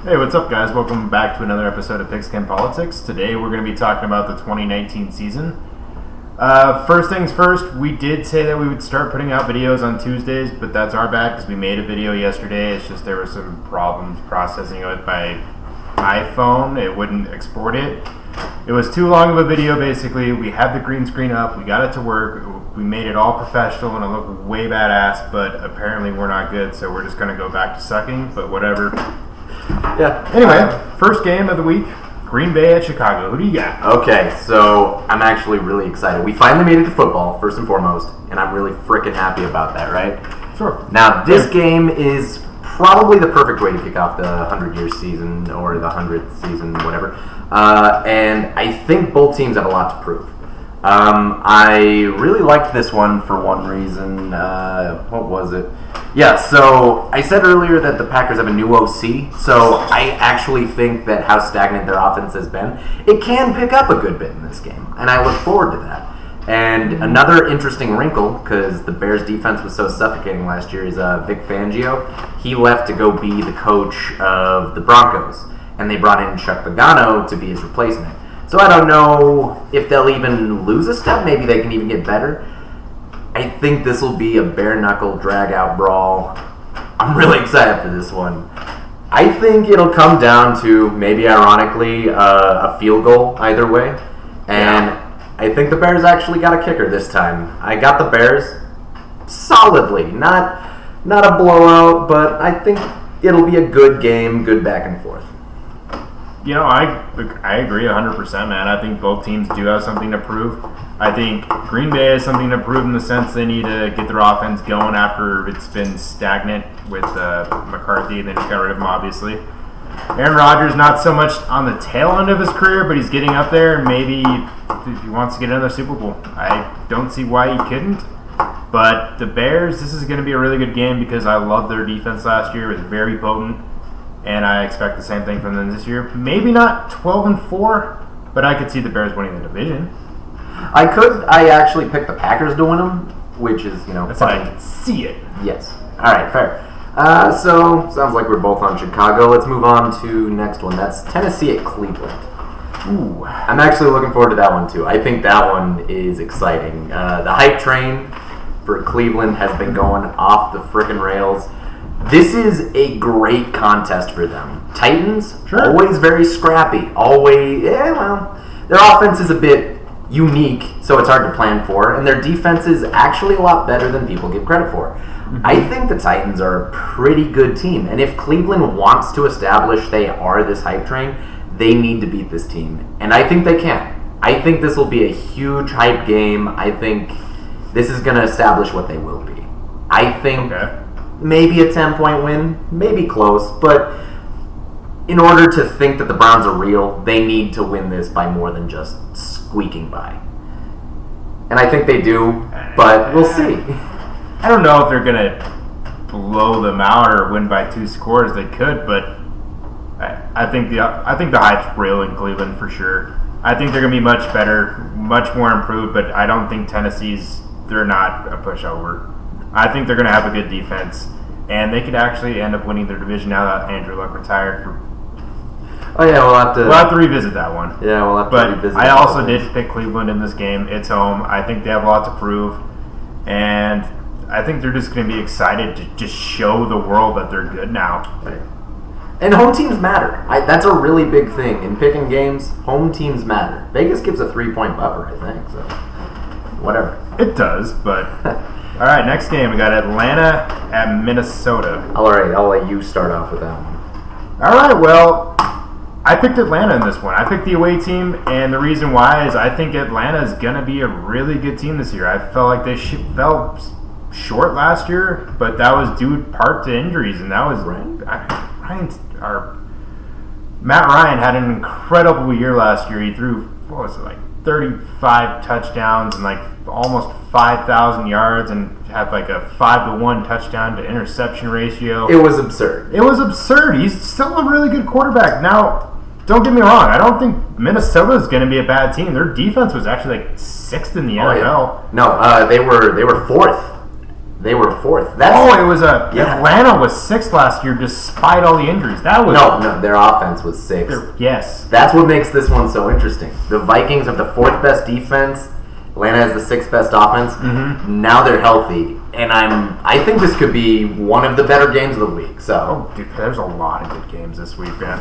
Hey, what's up, guys? Welcome back to another episode of Pigskin Politics. Today we're going to be talking about the 2019 season. First things first, we did say that we would start putting out videos on Tuesdays, but that's our bad because we made a video yesterday. It's just there were some problems processing it by iPhone. It wouldn't export it. It was too long of a video, basically. We had the green screen up. We got it to work. We made it all professional, and it looked way badass, but apparently we're not good, so we're just going to go back to sucking, but whatever. Yeah. Anyway, first game of the week, Green Bay at Chicago. Who do you got? Okay, so I'm actually really excited. We finally made it to football, first and foremost, and I'm really freaking happy about that, right? Sure. Now, this game is probably the perfect way to kick off the 100-year season, or the 100th season, whatever. And I think both teams have a lot to prove. I really liked this one for one reason. What was it? Yeah, so I said earlier that the Packers have a new OC, so I actually think that how stagnant their offense has been, it can pick up a good bit in this game, and I look forward to that. And another interesting wrinkle, because the Bears' defense was so suffocating last year, is Vic Fangio. He left to go be the coach of the Broncos, and they brought in Chuck Pagano to be his replacement. So I don't know if they'll even lose a step. Maybe they can even get better. I think this will be a bare-knuckle, drag-out brawl. I'm really excited for this one. I think it'll come down to, maybe ironically, a field goal either way. And I think the Bears actually got a kicker this time. I got the Bears solidly. Not a blowout, but I think it'll be a good game, good back and forth. You know, I agree 100%, man. I think both teams do have something to prove. I think Green Bay has something to prove in the sense they need to get their offense going after it's been stagnant with McCarthy. They just got rid of him, obviously. Aaron Rodgers, not so much on the tail end of his career, but he's getting up there. Maybe if he wants to get another Super Bowl. I don't see why he couldn't. But the Bears, this is going to be a really good game because I loved their defense last year. It was very potent. And I expect the same thing from them this year. Maybe not 12-4, but I could see the Bears winning the division. I actually picked the Packers to win them, which is, That's I can see it. Yes. All right, fair. So, sounds like we're both on Chicago. Let's move on to next one. That's Tennessee at Cleveland. Ooh. I'm actually looking forward to that one, too. I think that one is exciting. The hype train for Cleveland has been going off the frickin' rails. This is a great contest for them. Titans, always very scrappy. Their offense is a bit unique, so it's hard to plan for, and their defense is actually a lot better than people give credit for. Mm-hmm. I think the Titans are a pretty good team, and if Cleveland wants to establish they are this hype train, they need to beat this team, and I think they can. I think this will be a huge hype game. I think this is going to establish what they will be. I think... Okay. Maybe a 10-point win, maybe close, but in order to think that the Browns are real, they need to win this by more than just squeaking by. And I think they do, but we'll see. I don't know if they're going to blow them out or win by 2 scores. They could, but I think the hype's real in Cleveland for sure. I think they're going to be much better, much more improved, but I don't think they're not a pushover. I think they're going to have a good defense, and they could actually end up winning their division now that Andrew Luck retired. We'll have to revisit that one. Yeah, we'll have to revisit. But I also did pick Cleveland in this game. It's home. I think they have a lot to prove, and I think they're just going to be excited to just show the world that they're good now. Right. And home teams matter. That's a really big thing in picking games. Home teams matter. Vegas gives a 3-point buffer, I think. So, whatever. It does, but. All right, next game. We got Atlanta at Minnesota. All right, I'll let you start off with that one. All right, well, I picked Atlanta in this one. I picked the away team, and the reason why is I think Atlanta is going to be a really good team this year. I felt like they fell short last year, but that was due part to injuries, and that was Matt Ryan had an incredible year last year. He threw, 35 touchdowns and almost 5,000 yards and had a 5-to-1 touchdown to interception ratio. It was absurd. He's still a really good quarterback. Now, don't get me wrong. I don't think Minnesota is going to be a bad team. Their defense was actually 6th in the NFL. Yeah. No, they were 4th They were 4th. It was Atlanta was 6th last year despite all the injuries. That was no. Their offense was 6th. Yes, that's what makes this one so interesting. The Vikings have the 4th best defense. Atlanta has the 6th best offense. Mm-hmm. Now they're healthy, and I think this could be one of the better games of the week. So, dude, there's a lot of good games this week, man.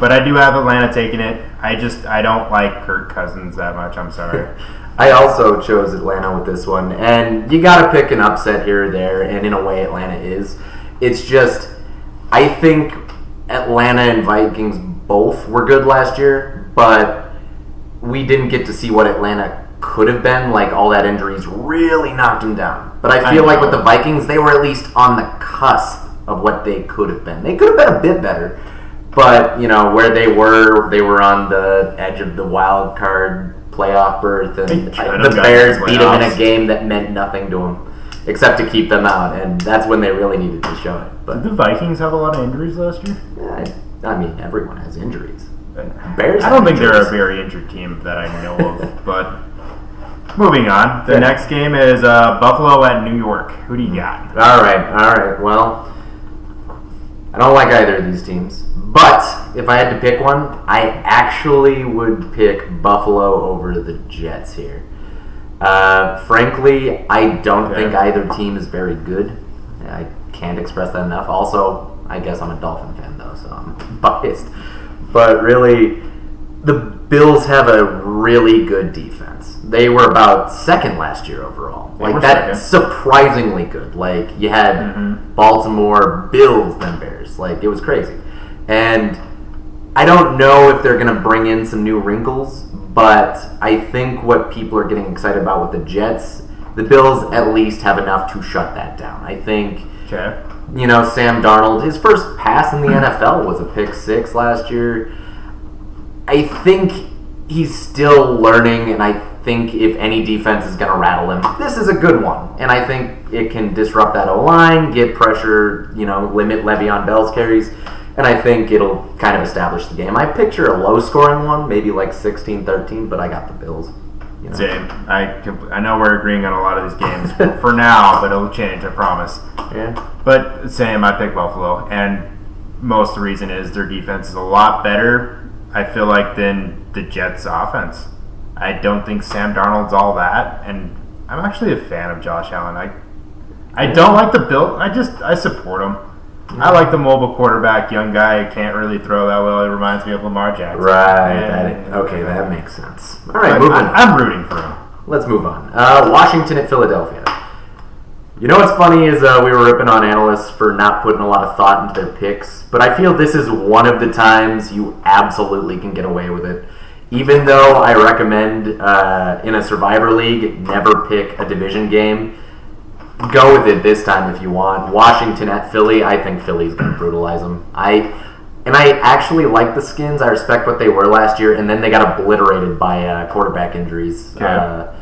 But I do have Atlanta taking it. I don't like Kirk Cousins that much. I'm sorry. I also chose Atlanta with this one, and you got to pick an upset here or there, and in a way, Atlanta is. It's just, I think Atlanta and Vikings both were good last year, but we didn't get to see what Atlanta could have been. Like, all that injuries really knocked them down. But I feel like with the Vikings, they were at least on the cusp of what they could have been. They could have been a bit better, but, where they were on the edge of the wild card playoff berth, and the Bears beat them in a game that meant nothing to them except to keep them out, and that's when they really needed to show it. But did the Vikings have a lot of injuries last year? I mean, everyone has injuries. Bears. I don't think they're a very injured team that I know of. But moving on, the next game is Buffalo at New York. Who do you got? All right. Well, I don't like either of these teams. But if I had to pick one, I actually would pick Buffalo over the Jets here. Frankly, I don't think either team is very good. I can't express that enough. Also, I guess I'm a Dolphin fan, though, so I'm biased. But really, the Bills have a really good defense. They were about 2nd last year overall. Like, that's surprisingly good. Like, you had Baltimore, Bills, then Bears. Like, it was crazy. And I don't know if they're going to bring in some new wrinkles, but I think what people are getting excited about with the Jets, the Bills at least have enough to shut that down. I think, Sam Darnold, his first pass in the NFL was a pick 6 last year. I think he's still learning, and I think if any defense is going to rattle him, this is a good one. And I think it can disrupt that O-line, get pressure, limit Le'Veon Bell's carries. And I think it'll kind of establish the game. I picture a low-scoring one, maybe like 16-13, but I got the Bills. Same. I know we're agreeing on a lot of these games for now, but it'll change, I promise. Yeah. But same, I pick Buffalo, and most of the reason is their defense is a lot better, I feel like, than the Jets' offense. I don't think Sam Darnold's all that, and I'm actually a fan of Josh Allen. I don't like the build. I support him. I like the mobile quarterback, young guy who can't really throw that well. It reminds me of Lamar Jackson. Right. That makes sense. All right, moving on. I'm rooting for him. Let's move on. Washington at Philadelphia. You know what's funny is we were ripping on analysts for not putting a lot of thought into their picks, but I feel this is one of the times you absolutely can get away with it. Even though I recommend in a Survivor League, never pick a division game, go with it this time if you want. Washington at Philly, I think Philly's going to brutalize them. I actually like the Skins. I respect what they were last year, and then they got obliterated by quarterback injuries. Okay.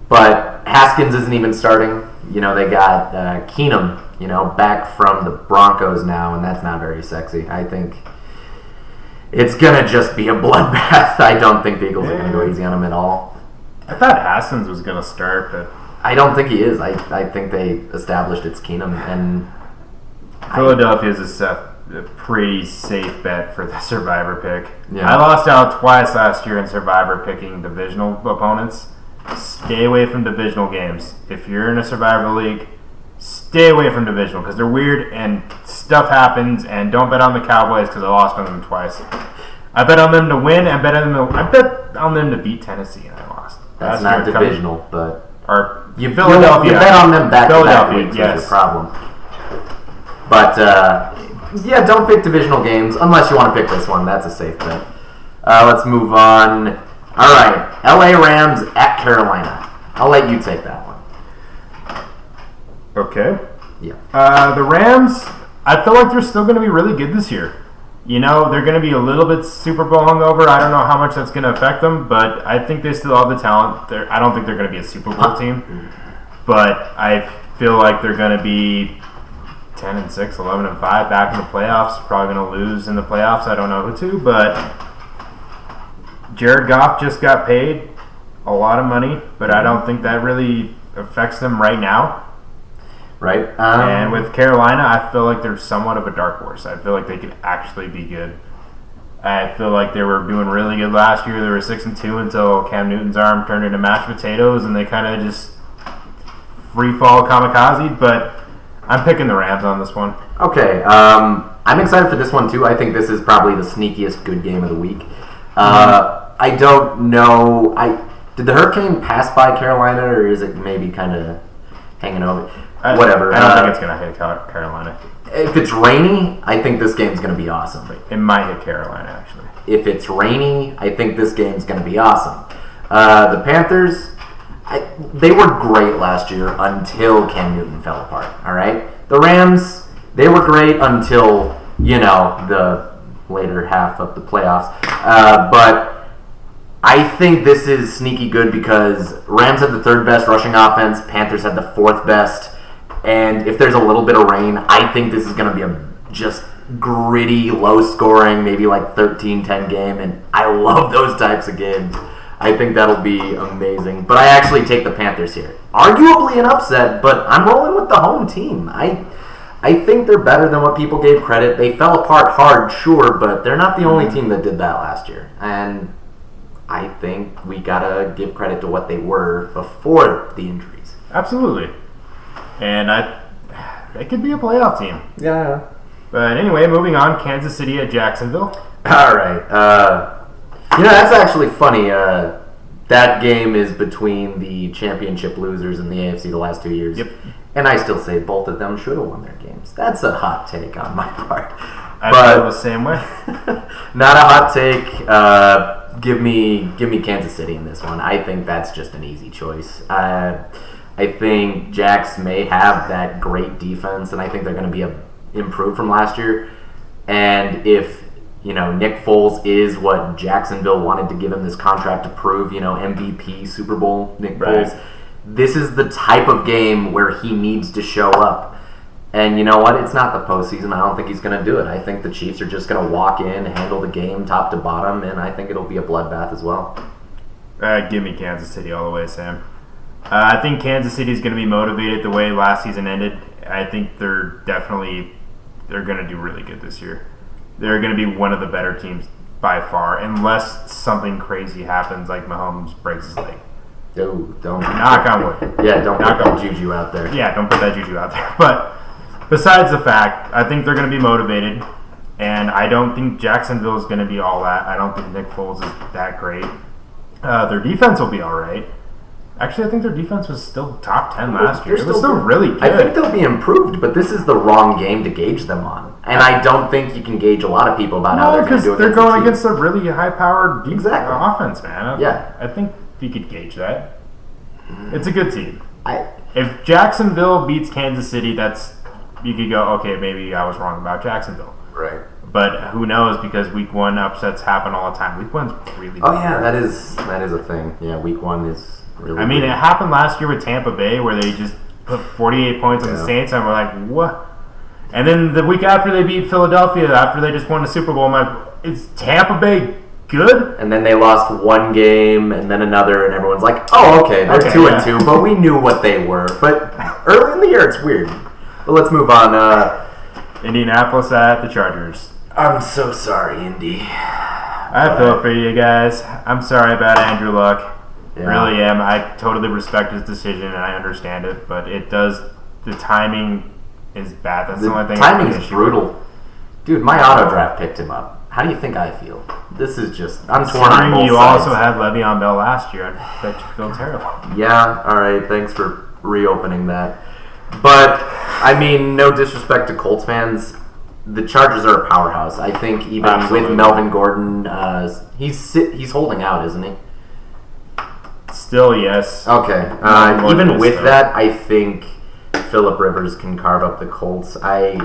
But Haskins isn't even starting. They got Keenum, back from the Broncos now, and that's not very sexy. I think it's going to just be a bloodbath. I don't think the Eagles are going to go easy on them at all. I thought Haskins was going to start, but I don't think he is. I think they established it's Keenum, and Philadelphia is a pretty safe bet for the Survivor pick. Yeah. I lost out twice last year in Survivor picking divisional opponents. Stay away from divisional games. If you're in a Survivor League, stay away from divisional because they're weird and stuff happens. And don't bet on the Cowboys because I lost on them twice. I bet on them to win. I bet on them to beat Tennessee, and I lost. That's not divisional, but you bet on them back-to-back weeks. Yes. Is your problem. But don't pick divisional games unless you want to pick this one. That's a safe bet. Let's move on. All right, LA Rams at Carolina. I'll let you take that one. Okay. Yeah. The Rams, I feel like they're still going to be really good this year. They're going to be a little bit Super Bowl hungover. I don't know how much that's going to affect them, but I think they still have the talent. I don't think they're going to be a Super Bowl team, but I feel like they're going to be 10-6, 11-5, back in the playoffs. Probably going to lose in the playoffs. I don't know who to, but Jared Goff just got paid a lot of money, but I don't think that really affects them right now. Right? And with Carolina, I feel like they're somewhat of a dark horse. I feel like they could actually be good. I feel like they were doing really good last year. They were 6-2 until Cam Newton's arm turned into mashed potatoes, and they kind of just free fall kamikaze. But I'm picking the Rams on this one. Okay, I'm excited for this one too. I think this is probably the sneakiest good game of the week. I don't know. Did the Hurricane pass by Carolina, or is it maybe kind of hanging over? Whatever. I don't think it's going to hit Carolina. If it's rainy, I think this game's going to be awesome. It might hit Carolina, actually. If it's rainy, I think this game's going to be awesome. The Panthers, they were great last year until Cam Newton fell apart, all right? The Rams, they were great until, the later half of the playoffs. But I think this is sneaky good because Rams had the third best rushing offense, Panthers had the fourth best. And if there's a little bit of rain, I think this is going to be a just gritty, low-scoring, maybe like 13-10 game. And I love those types of games. I think that'll be amazing. But I actually take the Panthers here. Arguably an upset, but I'm rolling with the home team. I think they're better than what people gave credit. They fell apart hard, sure, but they're not the only team that did that last year. And I think we got to give credit to what they were before the injuries. Absolutely. And they could be a playoff team. Yeah. But anyway, moving on, Kansas City at Jacksonville. All right. That's actually funny. That game is between the championship losers in the AFC the last 2 years. Yep. And I still say both of them should have won their games. That's a hot take on my part. I feel the same way. Not a hot take. Give me Kansas City in this one. I think that's just an easy choice. I think Jax may have that great defense, and I think they're going to be improved from last year. And if Nick Foles is what Jacksonville wanted to give him this contract to prove, MVP, Super Bowl, Nick Foles, this is the type of game where he needs to show up. And you know what? It's not the postseason. I don't think he's going to do it. I think the Chiefs are just going to walk in, handle the game top to bottom, and I think it'll be a bloodbath as well. Give me Kansas City all the way, Sam. I think Kansas City is going to be motivated the way last season ended. I think they're going to do really good this year. They're going to be one of the better teams by far, unless something crazy happens like Mahomes breaks his leg. Don't knock on wood. Yeah, don't put that juju out there. Yeah, don't put that juju out there. But besides the fact, I think they're going to be motivated, and I don't think Jacksonville is going to be all that. I don't think Nick Foles is that great. Their defense will be all right. Actually, I think their defense was still top 10 last year. It was still really good. I think they'll be improved, but this is the wrong game to gauge them on. And I don't think you can gauge a lot of people about how they're going to do it. They're going against a really high-powered offense, man. Yeah. I think you could gauge that. It's a good team. If Jacksonville beats Kansas City, you could go, okay, maybe I was wrong about Jacksonville. Right. But who knows, because week one upsets happen all the time. Week one's really Oh, yeah, that is a thing. Yeah, week one is really it happened last year with Tampa Bay where they just put 48 points on the Saints, and we're like, what? And then the week after they beat Philadelphia, after they just won the Super Bowl, I'm like, is Tampa Bay good? And then they lost one game and then another, and everyone's like, oh, okay, they're 2-2, but we knew what they were. But early in the year, it's weird. But let's move on. Indianapolis at the Chargers. I'm so sorry, Indy. I feel for you guys. I'm sorry about Andrew Luck. Yeah. Really am. I totally respect his decision and I understand it, but the timing is bad. That's the only thing. Timing is brutal. Dude, my auto draft picked him up. How do you think I feel? This is just, I'm torn on both sides. You also had Le'Veon Bell last year. I bet you feel terrible. Yeah, alright, thanks for reopening that. But, no disrespect to Colts fans, the Chargers are a powerhouse. I think even Absolutely. with Melvin Gordon, he's holding out, isn't he? Still, yes. Okay. Even with that, I think Phillip Rivers can carve up the Colts. I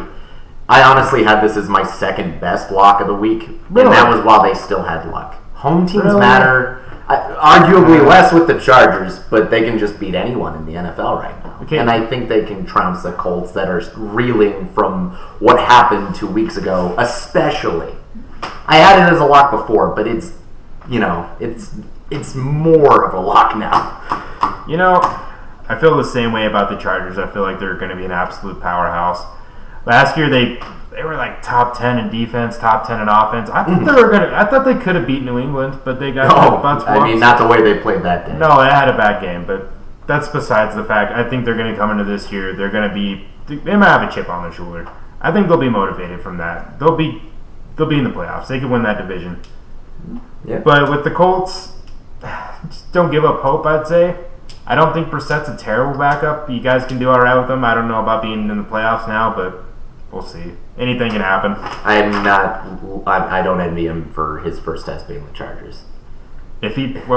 honestly had this as my second best lock of the week, Really? and that was while they still had luck. Home teams matter. Arguably less with the Chargers, but they can just beat anyone in the NFL right now. Okay. And I think they can trounce the Colts that are reeling from what happened 2 weeks ago, especially. I had it as a lock before, but it's more of a lock now. I feel the same way about the Chargers. I feel like they're going to be an absolute powerhouse. Last year they were like top 10 in defense, top 10 in offense. I thought they could have beat New England, but they got bounced. I mean, not the way they played that game. No, they had a bad game, but that's besides the fact. I think they're going to come into this year. They might have a chip on their shoulder. I think they'll be motivated from that. They'll be in the playoffs. They could win that division. Yeah. But with the Colts, just don't give up hope, I'd say. I don't think Brissett's a terrible backup. You guys can do all right with him. I don't know about being in the playoffs now, but we'll see. Anything can happen. I don't envy him for his first test being the Chargers. What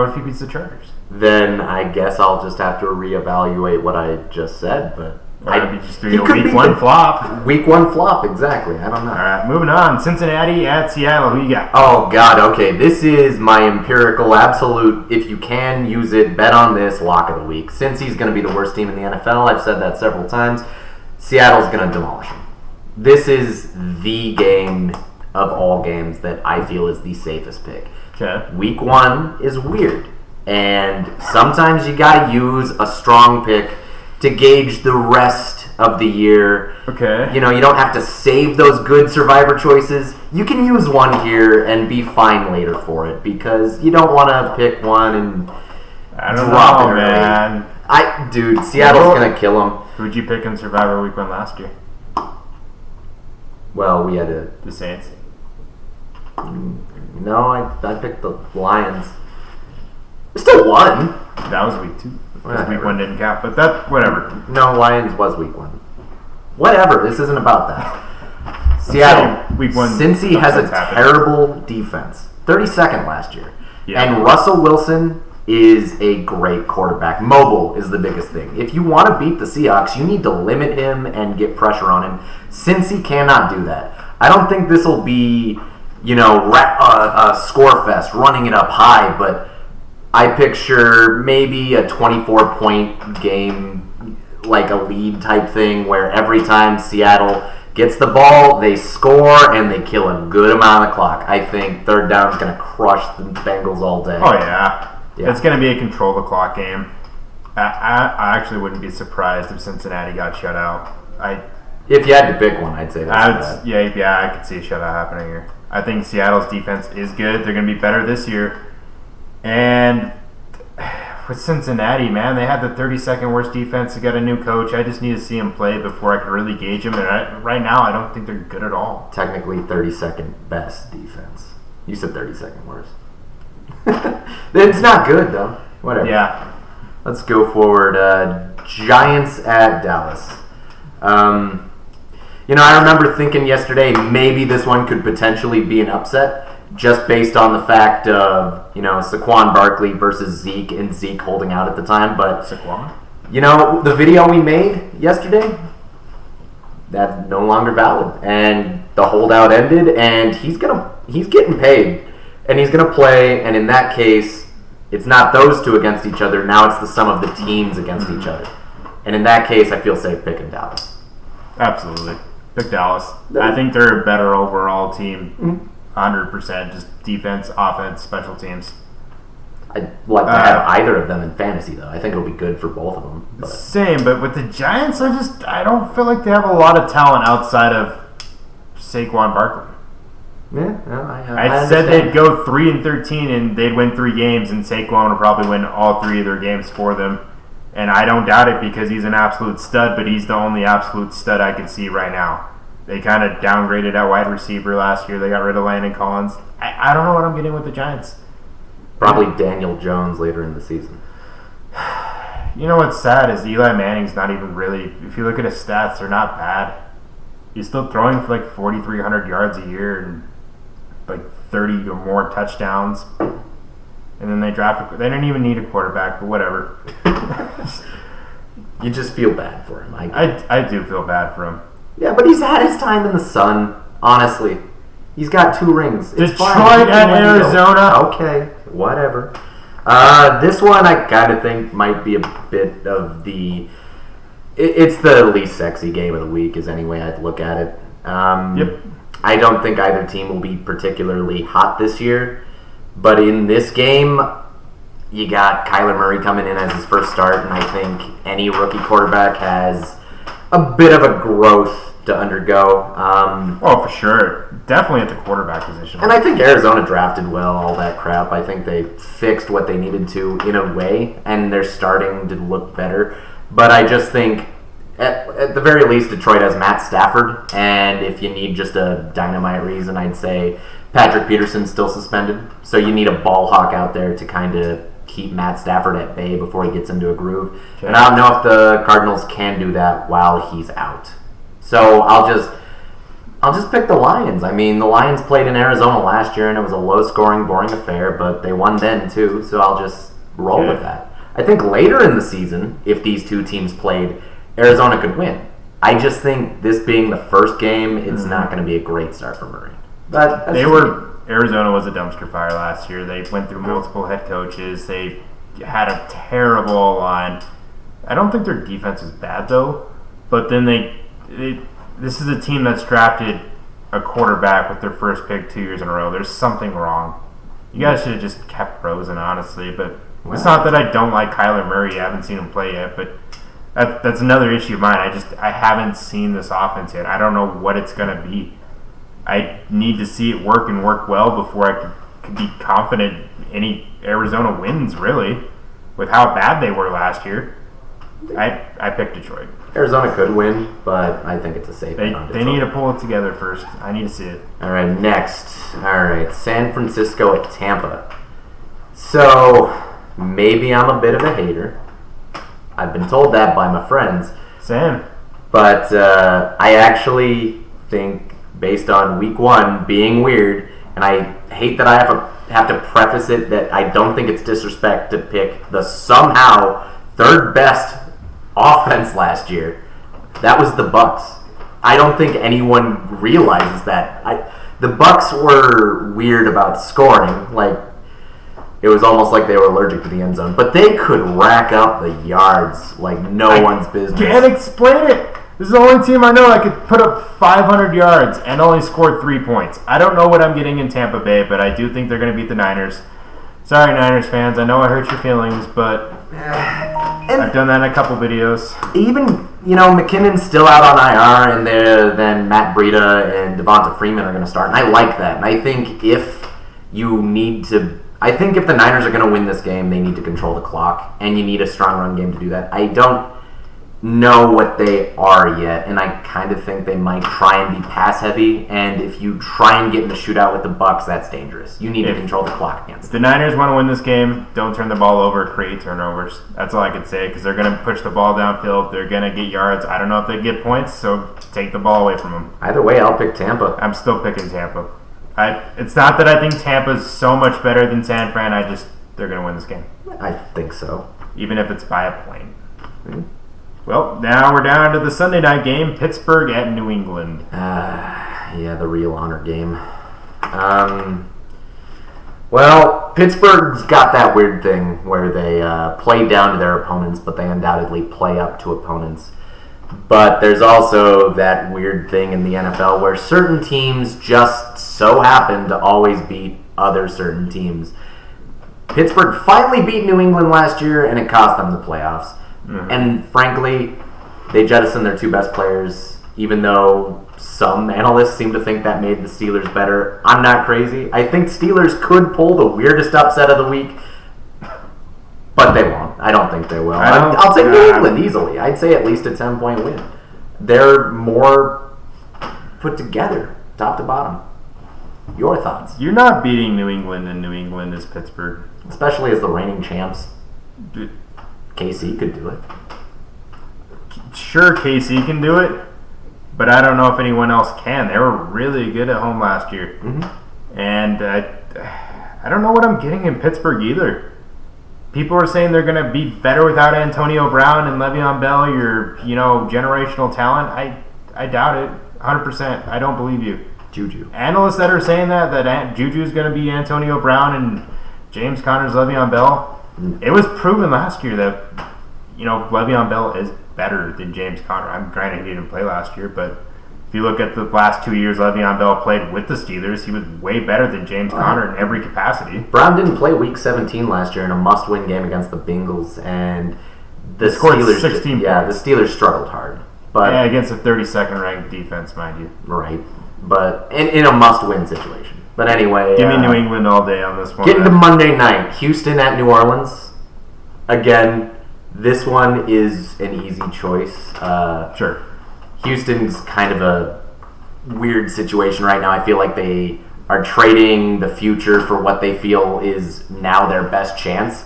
if he beats the Chargers? Then I guess I'll just have to reevaluate what I just said, but I'd be just doing a week one flop. Week one flop, exactly. I don't know. All right, moving on. Cincinnati at Seattle. Who you got? Oh, God. Okay, this is my empirical, absolute, if you can use it, bet on this, lock of the week. Cincy's going to be the worst team in the NFL. I've said that several times. Seattle's going to demolish them. This is the game of all games that I feel is the safest pick. Okay. Week one is weird, and sometimes you got to use a strong pick to gauge the rest of the year. Okay. You don't have to save those good survivor choices. You can use one here and be fine later for it, because you don't want to pick one and drop it, man. Dude, Seattle's going to kill them. Who'd you pick in Survivor Week 1 last year? Well, we had the Saints. No, I picked the Lions. We still won. That was week 2. Because week 1 didn't count, but whatever. No, Lions was week 1. Whatever, this isn't about that. Seattle, week 1. Cincy has a terrible defense. 32nd last year. Yeah. And Russell Wilson is a great quarterback. Mobile is the biggest thing. If you want to beat the Seahawks, you need to limit him and get pressure on him. Cincy cannot do that. I don't think this will be, a score fest, running it up high, but I picture maybe a 24-point game, like a lead type thing, where every time Seattle gets the ball, they score, and they kill a good amount of clock. I think third down is going to crush the Bengals all day. Oh, yeah. It's going to be a control the clock game. I actually wouldn't be surprised if Cincinnati got shut out. If you had to pick one, I'd say that's I could see a shutout happening here. I think Seattle's defense is good. They're going to be better this year. And with Cincinnati, man, they had the 32nd worst defense. They got a new coach. I just need to see him play before I can really gauge him. And right now, I don't think they're good at all. Technically, 32nd best defense. You said 32nd worst. It's not good, though. Whatever. Yeah. Let's go forward. Giants at Dallas. I remember thinking yesterday maybe this one could potentially be an upset, just based on the fact of, Saquon Barkley versus Zeke, and Zeke holding out at the time. But Saquon? The video we made yesterday, that's no longer valid, and the holdout ended, and he's getting paid, and he's gonna play. And in that case, it's not those two against each other. Now it's the sum of the teams against each other. And in that case, I feel safe picking Dallas. Absolutely. Pick Dallas. I think they're a better overall team. 100%. Just defense, offense, special teams. I'd like to have either of them in fantasy, though. I think it'll be good for both of them. But. Same, but with the Giants, I don't feel like they have a lot of talent outside of Saquon Barkley. Yeah, I said they'd go 3-13 and they'd win 3 games, and Saquon would probably win all 3 of their games for them. And I don't doubt it, because he's an absolute stud, but he's the only absolute stud I can see right now. They kind of downgraded at wide receiver last year. They got rid of Landon Collins. I don't know what I'm getting with the Giants. Probably Daniel Jones later in the season. You know what's sad is Eli Manning's not even really, if you look at his stats, they're not bad. He's still throwing for like 4,300 yards a year and like 30 or more touchdowns. And then they they didn't even need a quarterback, but whatever. You just feel bad for him. I do feel bad for him. Yeah, but he's had his time in the sun, honestly. He's got 2 rings. It's Detroit fine. at Arizona. Okay, whatever. This one I kind of think might be a bit of the... It's the least sexy game of the week, is any way I'd look at it. Yep. I don't think either team will be particularly hot this year. But in this game, you got Kyler Murray coming in as his first start, and I think any rookie quarterback has a bit of a growth to undergo. For sure. Definitely at the quarterback position. And I think Arizona drafted well, all that crap. I think they fixed what they needed to in a way, and they're starting to look better. But I just think, at the very least, Detroit has Matt Stafford, and if you need just a dynamite reason, I'd say Patrick Peterson's still suspended. So you need a ball hawk out there to kind of keep Matt Stafford at bay before he gets into a groove. Okay. And I don't know if the Cardinals can do that while he's out. So I'll just pick the Lions. I mean, the Lions played in Arizona last year, and it was a low-scoring, boring affair, but they won then, too, so I'll just roll with that. I think later in the season, if these two teams played, Arizona could win. I just think this being the first game, it's not going to be a great start for Murray. But Arizona was a dumpster fire last year. They went through multiple head coaches. They had a terrible line. I don't think their defense is bad, though, but then this is a team that's drafted a quarterback with their first pick 2 years in a row. There's something wrong. You guys should have just kept Rosen, honestly. But it's not that I don't like Kyler Murray. I haven't seen him play yet. But that's another issue of mine. I haven't seen this offense yet. I don't know what it's going to be. I need to see it work and work well before I could be confident any Arizona wins, really, with how bad they were last year. I picked Detroit. Arizona could win, but I think it's a safe bet on Detroit. They need to pull it together first. I need to see it. All right, next. All right, San Francisco at Tampa. So, maybe I'm a bit of a hater. I've been told that by my friends. Same. But I actually think, based on week one being weird, and I hate that I have to preface it that I don't think it's disrespect to pick the somehow third best offense last year. That was the Bucks. I don't think anyone realizes that. The Bucks were weird about scoring. Like, it was almost like they were allergic to the end zone. But they could rack up the yards like one's business. Can't explain it. This is the only team I know that could put up 500 yards and only scored 3 points. I don't know what I'm getting in Tampa Bay, but I do think they're going to beat the Niners. Sorry, Niners fans. I know I hurt your feelings, but I've done that in a couple videos. Even, McKinnon's still out on IR, and then Matt Breida and Devonta Freeman are going to start. And I like that. And I think if the Niners are going to win this game, they need to control the clock, and you need a strong run game to do that. I don't know what they are yet, and I kind of think they might try and be pass heavy, and if you try and get in a shootout with the Bucks, that's dangerous. You need to control the clock against them. The Niners want to win this game. Don't turn the ball over, create turnovers. That's all I can say, because they're going to push the ball downfield. They're going to get yards. I don't know if they get points, so take the ball away from them. Either way, I'll pick Tampa. I'm still picking Tampa. It's not that I think Tampa's so much better than San Fran. They're going to win this game. I think so. Even if it's by a point. Mm-hmm. Well, now we're down to the Sunday night game, Pittsburgh at New England. Yeah, the real honor game. Well, Pittsburgh's got that weird thing where they play down to their opponents, but they undoubtedly play up to opponents. But there's also that weird thing in the NFL where certain teams just so happen to always beat other certain teams. Pittsburgh finally beat New England last year, and it cost them the playoffs. Mm-hmm. And frankly, they jettisoned their two best players, even though some analysts seem to think that made the Steelers better. I'm not crazy. I think Steelers could pull the weirdest upset of the week, but they won't. I don't think they will. I'll take New England easily. I'd say at least a 10-point win. They're more put together, top to bottom. Your thoughts? You're not beating New England, and New England is Pittsburgh. Especially as the reigning champs. KC could do it. Sure, KC can do it, but I don't know if anyone else can. They were really good at home last year. Mm-hmm. And I don't know what I'm getting in Pittsburgh either. People are saying they're going to be better without Antonio Brown and Le'Veon Bell, your generational talent. I doubt it 100%. I don't believe you. Juju. Analysts that are saying that Juju is going to be Antonio Brown and James Conner's Le'Veon Bell, it was proven last year that, Le'Veon Bell is better than James Conner. I'm granted he didn't play last year, but If you look at the last 2 years Le'Veon Bell played with the Steelers, he was way better than James Conner in every capacity. Brown didn't play Week 17 last year in a must-win game against the Bengals, and the scored Steelers 16 yeah, points. the Steelers struggled hard. But against a 32nd ranked defense, mind you. Right. But in a must-win situation. But anyway, Give me New England all day on this one. Getting to Monday night, Houston at New Orleans. Again, this one is an easy choice. Sure. Houston's kind of a weird situation right now. I feel like they are trading the future for what they feel is now their best chance.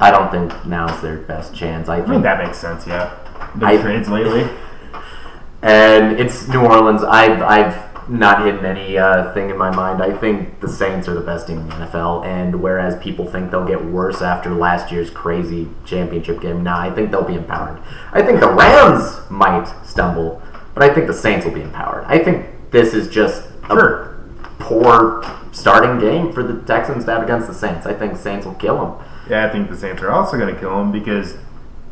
I don't think now's their best chance. I think that makes sense, yeah. The trades lately. And it's New Orleans. I've not hidden any thing in my mind. I think the Saints are the best team in the NFL, and whereas people think they'll get worse after last year's crazy championship game, I think they'll be empowered. I think the Rams might stumble, but I think the Saints will be empowered. I think this is just a poor starting game for the Texans to have against the Saints. I think Saints will kill them. Yeah, I think the Saints are also going to kill them because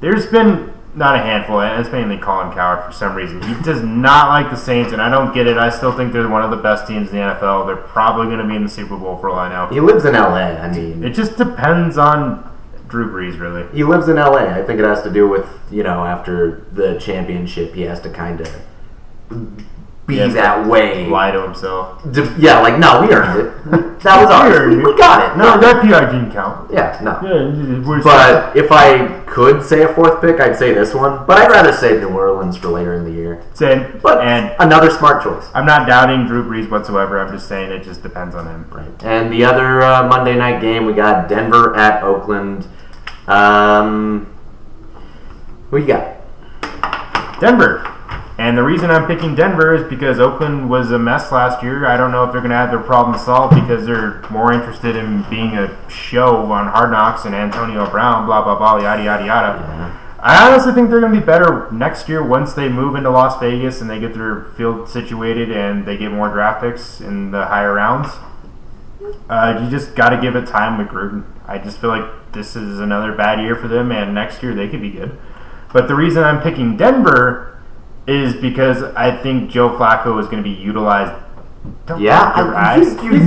there's been not a handful, and it's mainly Colin Cowherd for some reason. He does not like the Saints, and I don't get it. I still think they're one of the best teams in the NFL. They're probably going to be in the Super Bowl for all I know. He lives in L.A. I mean, it just depends on Drew Brees, really. He lives in L.A. I think it has to do with, after the championship, he has to kind of be that way. Lie to himself. No, we earned it. That was ours. We got it. No, that PR didn't count. Yeah, no. Yeah, but if I could say a fourth pick, I'd say this one. But I'd rather save New Orleans for later in the year. Same. But another smart choice. I'm not doubting Drew Brees whatsoever. I'm just saying it just depends on him. Right. And the other Monday night game, we got Denver at Oakland. Who you got? Denver. And the reason I'm picking Denver is because Oakland was a mess last year. I don't know if they're going to have their problem solved because they're more interested in being a show on Hard Knocks and Antonio Brown, blah, blah, blah, yada, yada, yada. Yeah. I honestly think they're going to be better next year once they move into Las Vegas and they get their field situated and they get more draft picks in the higher rounds. You just got to give it time with Gruden. I just feel like this is another bad year for them, and next year they could be good. But the reason I'm picking Denver is because I think Joe Flacco is going to be utilized. He's going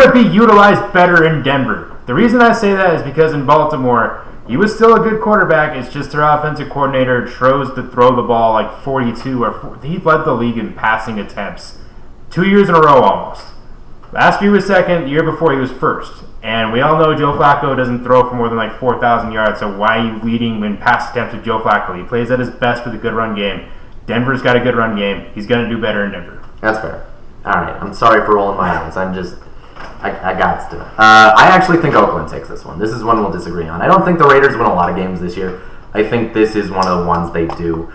to be utilized better in Denver. The reason I say that is because in Baltimore, he was still a good quarterback. It's just their offensive coordinator chose to throw the ball like 42 or 40. He led the league in passing attempts 2 years in a row almost. Last year was second. The year before he was first. And we all know Joe Flacco doesn't throw for more than like 4,000 yards, so why are you leading in pass attempts with Joe Flacco? He plays at his best with a good run game. Denver's got a good run game. He's going to do better in Denver. That's fair. All right. I'm sorry for rolling my eyes. I got to. I actually think Oakland takes this one. This is one we'll disagree on. I don't think the Raiders win a lot of games this year. I think this is one of the ones they do.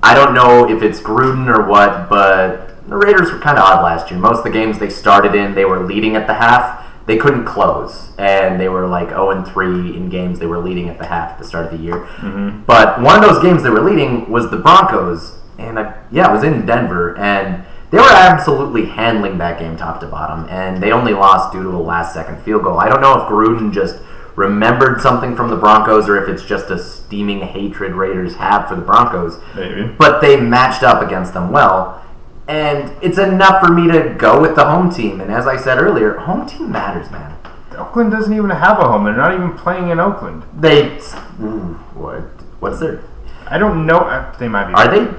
I don't know if it's Gruden or what, but the Raiders were kind of odd last year. Most of the games they started in, they were leading at the half. They couldn't close, and they were like 0-3 in games they were leading at the half at the start of the year. Mm-hmm. But one of those games they were leading was the Broncos, and it was in Denver, and they were absolutely handling that game top to bottom, and they only lost due to a last-second field goal. I don't know if Gruden just remembered something from the Broncos or if it's just a steaming hatred Raiders have for the Broncos. Maybe. But they matched up against them well. And it's enough for me to go with the home team. And as I said earlier, home team matters, man. Oakland doesn't even have a home. They're not even playing in Oakland. What's their... I don't know. They might be. Are they?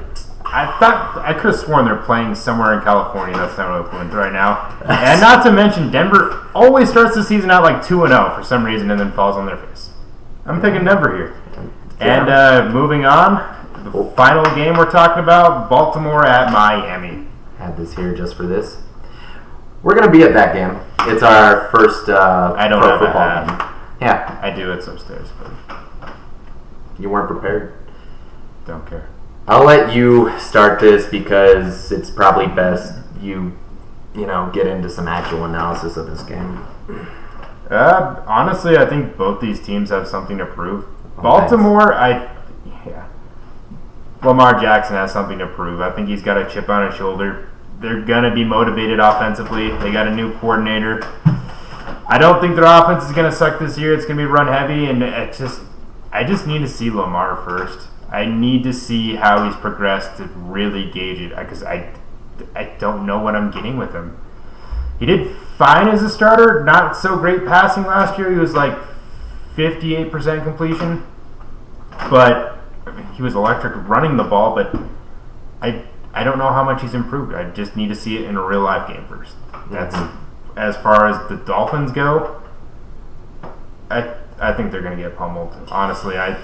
I could have sworn they're playing somewhere in California. That's not Oakland right now. And not to mention, Denver always starts the season out like 2-0 for some reason and then falls on their face. I'm picking Denver here. Yeah. And moving on. The final game we're talking about, Baltimore at Miami. Had this here just for this. We're going to be at that game. It's our first I don't pro have football game. Yeah. I do. It's upstairs, but you weren't prepared. Don't care. I'll let you start this because it's probably best you get into some actual analysis of this game. Honestly, I think both these teams have something to prove. Baltimore, Lamar Jackson has something to prove. I think he's got a chip on his shoulder. They're going to be motivated offensively. They got a new coordinator. I don't think their offense is going to suck this year. It's going to be run heavy, and I just need to see Lamar first. I need to see how he's progressed to really gauge it, because I don't know what I'm getting with him. He did fine as a starter, not so great passing last year. He was like 58% completion, but he was electric running the ball. But I don't know how much he's improved. I just need to see it in a real life game first. That's as far as the Dolphins go. I think they're going to get pummeled. Honestly, I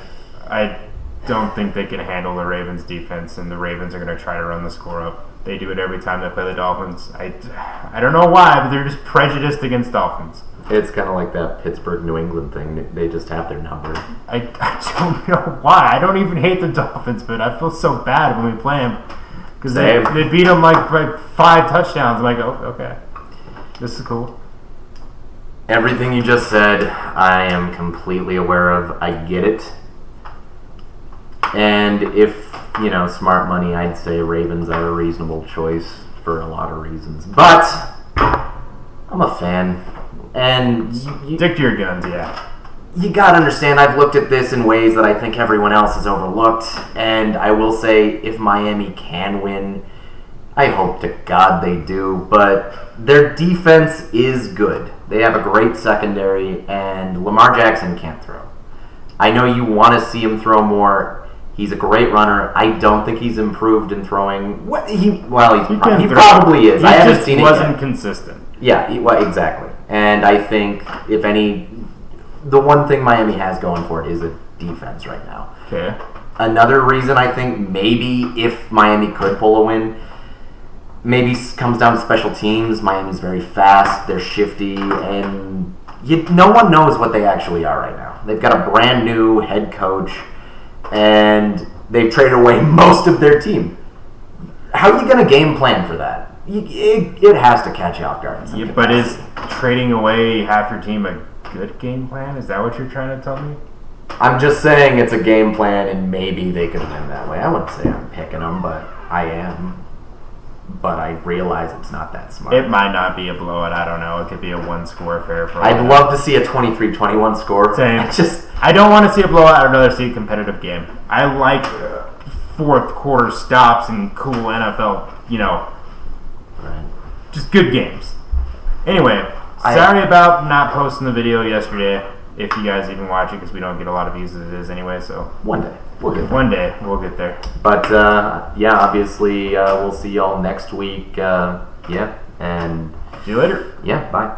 don't think they can handle the Ravens defense, and the Ravens are going to try to run the score up. They do it every time they play the Dolphins. I don't know why, but they're just prejudiced against Dolphins. It's kind of like that Pittsburgh-New England thing. They just have their number. I don't know why. I don't even hate the Dolphins, but I feel so bad when we play them. Because they beat them like by 5 touchdowns. I'm like, oh, okay. This is cool. Everything you just said, I am completely aware of. I get it. And if, smart money, I'd say Ravens are a reasonable choice for a lot of reasons. But I'm a fan. And stick to your guns, yeah. You gotta understand, I've looked at this in ways that I think everyone else has overlooked. And I will say, if Miami can win, I hope to God they do. But their defense is good. They have a great secondary, and Lamar Jackson can't throw. I know you want to see him throw more. He's a great runner. I don't think he's improved in throwing. He probably is. I haven't seen it yet. He wasn't consistent. Yeah, exactly. And I think, if any, the one thing Miami has going for it is a defense right now. Okay. Another reason I think maybe if Miami could pull a win, maybe comes down to special teams. Miami's very fast. They're shifty, and no one knows what they actually are right now. They've got a brand new head coach, and they've traded away most of their team. How are you going to game plan for that? It has to catch you off guard. Yeah, but is trading away half your team a good game plan? Is that what you're trying to tell me? I'm just saying it's a game plan, and maybe they could win that way. I wouldn't say I'm picking them, but I am. But I realize it's not that smart. It might not be a blowout. I don't know. It could be a one-score affair. I'd love to see a 23-21 score. Same. I don't want to see a blowout. I'd rather see a competitive game. I like fourth quarter stops and cool NFL, right. Just good games. Anyway, sorry about not posting the video yesterday, if you guys even watch it, because we don't get a lot of views as it is anyway. So one day. We'll get there. One day we'll get there. But, obviously, we'll see y'all next week. And see you later. Yeah, bye.